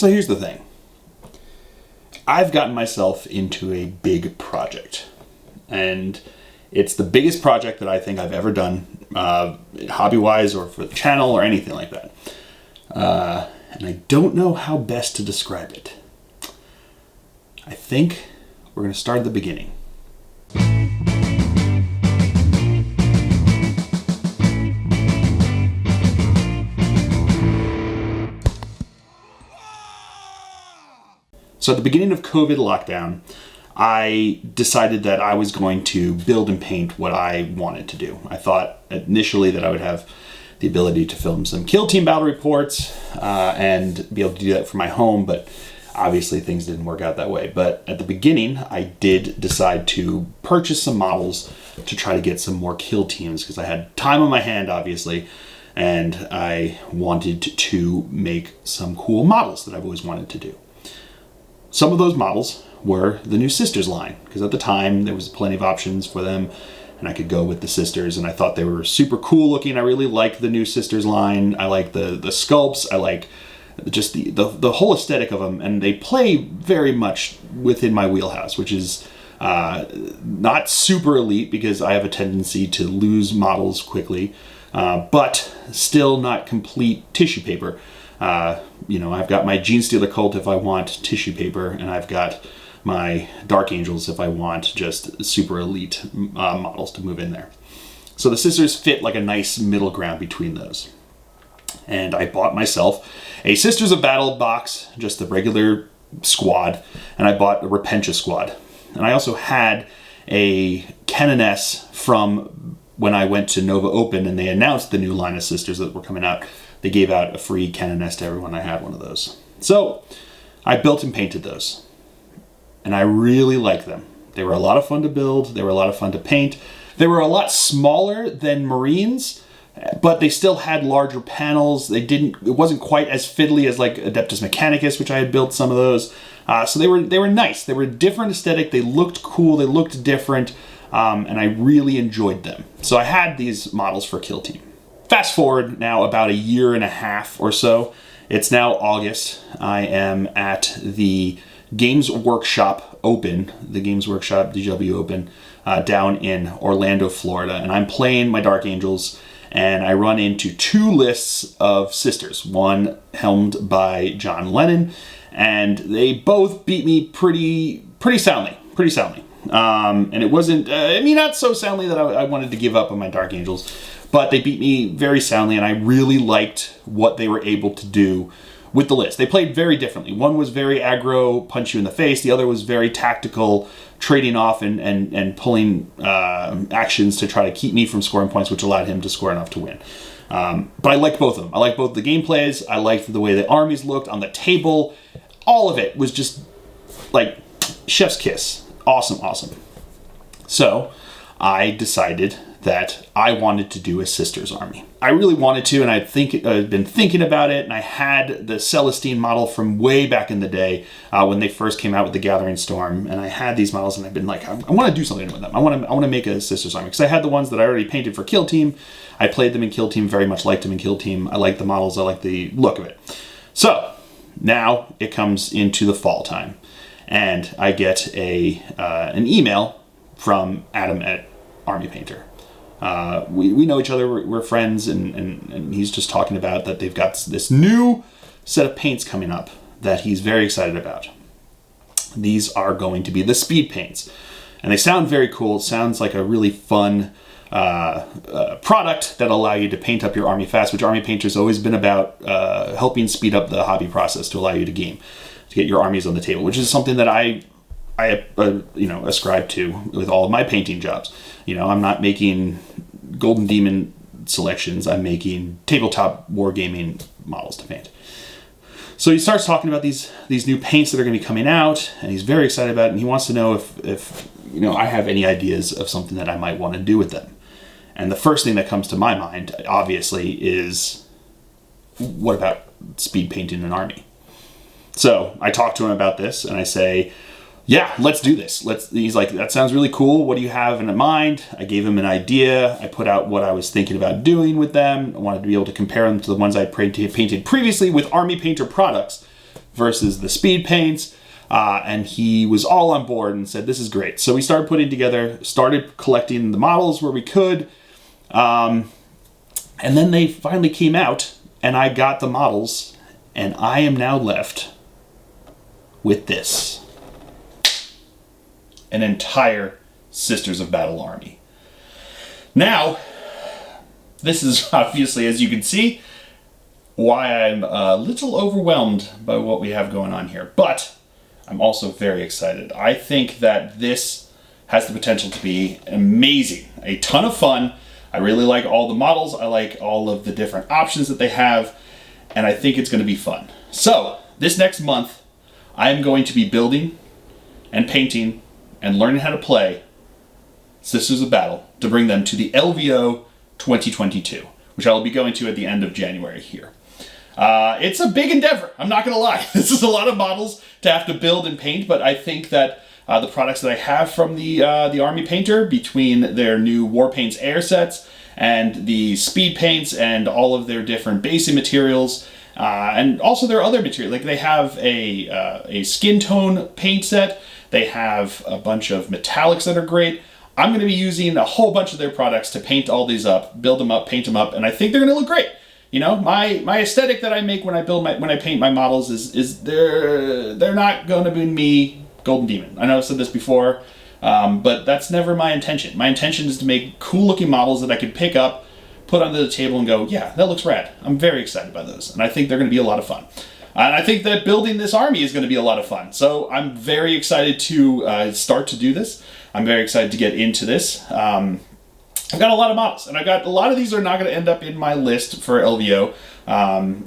So here's the thing. I've gotten myself into a big project, and it's the biggest project that I think I've ever done, hobby-wise or for the channel or anything like that. And I don't know how best to describe it. I think we're going to start at the beginning. So at the beginning of COVID lockdown, I decided that I was going to build and paint what I wanted to do. I thought initially that I would have the ability to film some kill team battle reports and be able to do that from my home, but obviously things didn't work out that way. But at the beginning, I did decide to purchase some models to try to get some more kill teams because I had time on my hand, obviously, and I wanted to make some cool models that I've always wanted to do. Some of those models were the new Sisters line, because at the time there was plenty of options for them, and I could go with the Sisters, and I thought they were super cool looking. I really liked the new Sisters line. I like the sculpts. I like just the whole aesthetic of them, and they play very much within my wheelhouse, which is not super elite because I have a tendency to lose models quickly, but still not complete tissue paper. I've got my Gene Stealer cult if I want tissue paper, and I've got my Dark Angels if I want just super elite models to move in there. So the Sisters fit like a nice middle ground between those. And I bought myself a Sisters of Battle box, just the regular squad, and I bought a Repentia squad. And I also had a Canoness from when I went to Nova Open and they announced the new line of Sisters that were coming out. They gave out a free Canoness to everyone. I had one of those. So I built and painted those. And I really like them. They were a lot of fun to build. They were a lot of fun to paint. They were a lot smaller than Marines, but they still had larger panels. It wasn't quite as fiddly as like Adeptus Mechanicus, which I had built some of those. So they were nice. They were a different aesthetic. They looked cool. They looked different. And I really enjoyed them. So I had these models for Kill Team. Fast forward now about a year and a half or so. It's now August. I am at the Games Workshop Open, the Games Workshop DW Open, down in Orlando, Florida. And I'm playing my Dark Angels, and I run into two lists of Sisters, one helmed by John Lennon, and they both beat me pretty soundly. And it wasn't, not so soundly that I wanted to give up on my Dark Angels, but they beat me very soundly, and I really liked what they were able to do with the list. They played very differently. One was very aggro, punch you in the face. The other was very tactical, trading off and pulling actions to try to keep me from scoring points, which allowed him to score enough to win. But I liked both of them. I liked both the gameplays. I liked the way the armies looked on the table. All of it was just like chef's kiss. Awesome. So I decided that I wanted to do a Sisters army. I really wanted to, and I'd been thinking about it, and I had the Celestine model from way back in the day when they first came out with the Gathering Storm, and I had these models, and I've been like, I want to do something with them. I want to make a Sisters army, because I had the ones that I already painted for Kill Team. I played them in Kill Team, very much liked them in Kill Team. I like the models, I like the look of it. So now it comes into the fall time, and I get an email from Adam at Army Painter. We know each other, we're friends, and he's just talking about that they've got this new set of paints coming up that he's very excited about. These are going to be the speed paints, and they sound very cool. It sounds like a really fun product that allow you to paint up your army fast, which Army Painter's always been about, helping speed up the hobby process to allow you to game, to get your armies on the table, which is something that I ascribe to with all of my painting jobs. I'm not making Golden Demon selections. I'm making tabletop wargaming models to paint. So he starts talking about these new paints that are going to be coming out, and he's very excited about it, and he wants to know if I have any ideas of something that I might want to do with them. And the first thing that comes to my mind, obviously, is what about speed painting an army? So I talk to him about this, and I say, yeah, let's do this. He's like, that sounds really cool. What do you have in mind? I gave him an idea. I put out what I was thinking about doing with them. I wanted to be able to compare them to the ones I painted previously with Army Painter products versus the speed paints. And he was all on board and said, this is great. So we started putting together, started collecting the models where we could. And then they finally came out and I got the models and I am now left with this. An entire Sisters of Battle army. Now, this is obviously, as you can see, why I'm a little overwhelmed by what we have going on here. But I'm also very excited. I think that this has the potential to be amazing. A ton of fun. I really like all the models. I like all of the different options that they have. And I think it's going to be fun. So, this next month, I'm going to be building and painting and learning how to play Sisters of Battle to bring them to the LVO 2022, which I will be going to at the end of January here. It's a big endeavor, I'm not going to lie. This is a lot of models to have to build and paint, but I think that the products that I have from the Army Painter, between their new War Paints air sets and the speed paints and all of their different basing materials, and also their other material, like they have a skin tone paint set, they have a bunch of metallics that are great. I'm going to be using a whole bunch of their products to paint all these up, build them up, paint them up, and I think they're going to look great. You know, my aesthetic that I make when I paint my models is they're not going to be me Golden Demon. I know I've said this before, but that's never my intention. My intention is to make cool looking models that I could pick up, put onto the table and go, yeah, that looks rad. I'm very excited by those, and I think they're going to be a lot of fun. And I think that building this army is going to be a lot of fun. So I'm very excited to start to do this. I'm very excited to get into this. I've got a lot of models, and a lot of these are not going to end up in my list for LVO.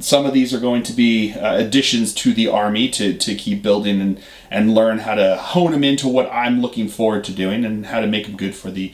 Some of these are going to be additions to the army to keep building and learn how to hone them into what I'm looking forward to doing and how to make them good for the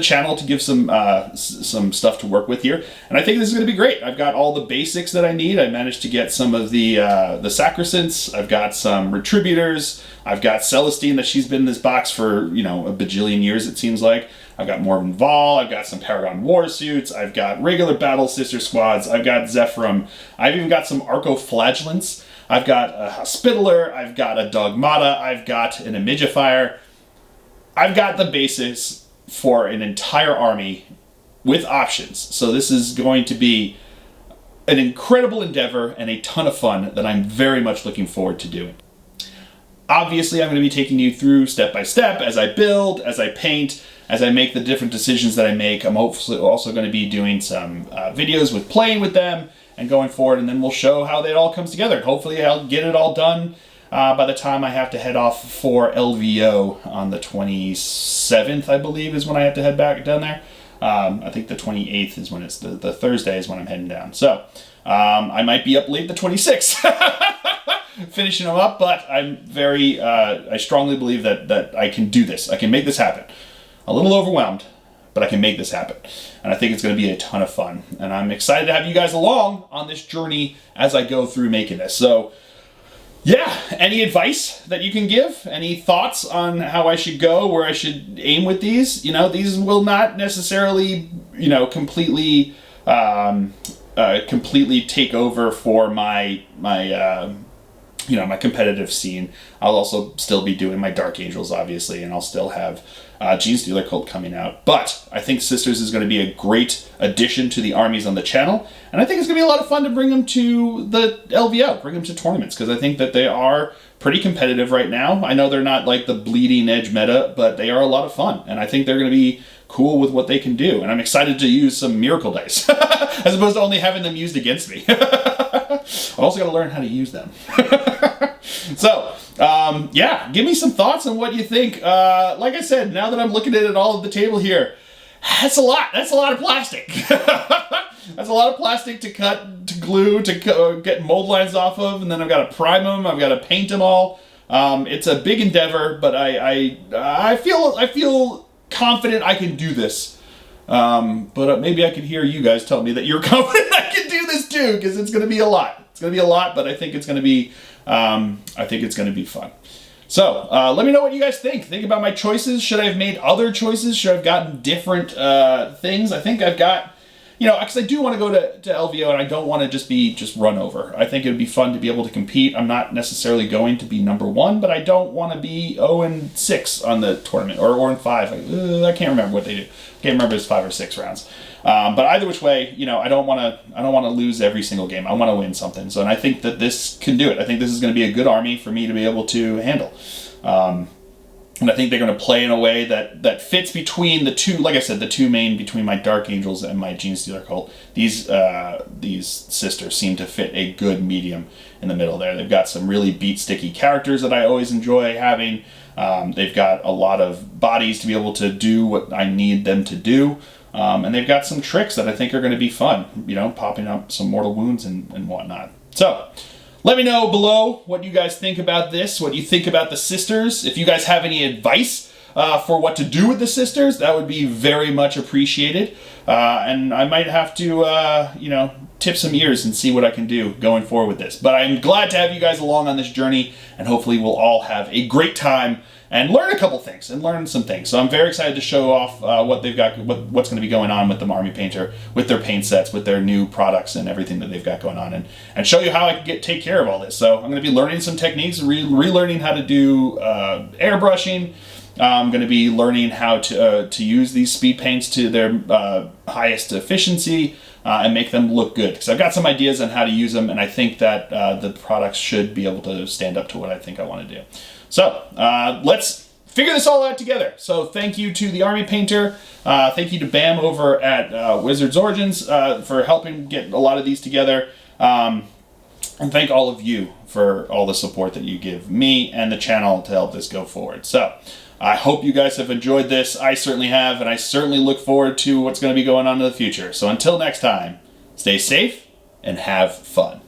channel, to give some stuff to work with here. And I think this is going to be great. I've got all the basics that I need. I managed to get some of the Sacrosants. I've got some Retributors. I've got Celestine, that she's been in this box for, a bajillion years, it seems like. I've got Morven Vol, I've got some Paragon War Suits, I've got regular Battle Sister Squads, I've got Zephyrum, I've even got some Arcoflagellants, I've got a Hospitaller, I've got a Dogmata, I've got an Imagifier. I've got the basis for an entire army with options. So this is going to be an incredible endeavor and a ton of fun that I'm very much looking forward to doing. Obviously, I'm going to be taking you through step by step as I build, as I paint, as I make the different decisions that I make. I'm hopefully also going to be doing some videos with playing with them and going forward, and then we'll show how that all comes together. Hopefully I'll get it all done by the time I have to head off for LVO on the 27th, I believe, is when I have to head back down there. I think the 28th is when it's the Thursday is when I'm heading down. So I might be up late the 26th. Finishing them up, but I'm very, I strongly believe that I can do this. I can make this happen. A little overwhelmed, but I can make this happen. And I think it's going to be a ton of fun. And I'm excited to have you guys along on this journey as I go through making this. So, yeah, any advice that you can give? Any thoughts on how I should go, where I should aim with these? These will not necessarily, completely take over for my competitive scene. I'll also still be doing my Dark Angels, obviously, and I'll still have Gene Stealer Cult coming out. But I think Sisters is going to be a great addition to the armies on the channel, and I think it's going to be a lot of fun to bring them to the LVO, bring them to tournaments, because I think that they are pretty competitive right now. I know they're not like the bleeding edge meta, but they are a lot of fun, and I think they're going to be cool with what they can do, and I'm excited to use some Miracle Dice, as opposed to only having them used against me. I've also got to learn how to use them. So, yeah, give me some thoughts on what you think. Like I said, now that I'm looking at it all at the table here, that's a lot. That's a lot of plastic. That's a lot of plastic to cut, to glue, to get mold lines off of, and then I've got to prime them. I've got to paint them all. It's a big endeavor, but I feel confident I can do this. But maybe I can hear you guys tell me that you're confident I can do this too, because it's going to be a lot. It's going to be a lot, but I think it's going to be, fun. So, let me know what you guys think. Think about my choices. Should I have made other choices? Should I have gotten different things? I think I've got because I do want to go to LVO and I don't want to just run over. I think it would be fun to be able to compete. I'm not necessarily going to be number 1, but I don't want to be 0-6 on the tournament or 0-5. I can't remember what they do. I can't remember if it's 5 or 6 rounds. But either which way, I don't want to lose every single game. I want to win something. So, and I think that this can do it. I think this is going to be a good army for me to be able to handle. And I think they're going to play in a way that fits between the two, like I said, the two main, between my Dark Angels and my Gene Stealer cult. These sisters seem to fit a good medium in the middle there. They've got some really beat-sticky characters that I always enjoy having. They've got a lot of bodies to be able to do what I need them to do. And they've got some tricks that I think are going to be fun, popping up some mortal wounds and whatnot. So, let me know below what you guys think about this, what you think about the sisters. If you guys have any advice for what to do with the sisters, that would be very much appreciated. And I might have to, tip some ears and see what I can do going forward with this. But I'm glad to have you guys along on this journey, and hopefully we'll all have a great time and learn a couple things and learn some things. So I'm very excited to show off what they've got, what's going to be going on with the Army Painter, with their paint sets, with their new products and everything that they've got going on, and show you how I can take care of all this. So I'm going to be learning some techniques, relearning how to do airbrushing. I'm going to be learning how to use these speed paints to their highest efficiency and make them look good. Because I've got some ideas on how to use them, and I think that the products should be able to stand up to what I think I want to do. So let's figure this all out together. So thank you to the Army Painter. Thank you to Bam over at Wizards Origins for helping get a lot of these together. And thank all of you for all the support that you give me and the channel to help this go forward. So I hope you guys have enjoyed this. I certainly have, and I certainly look forward to what's going to be going on in the future. So until next time, stay safe and have fun.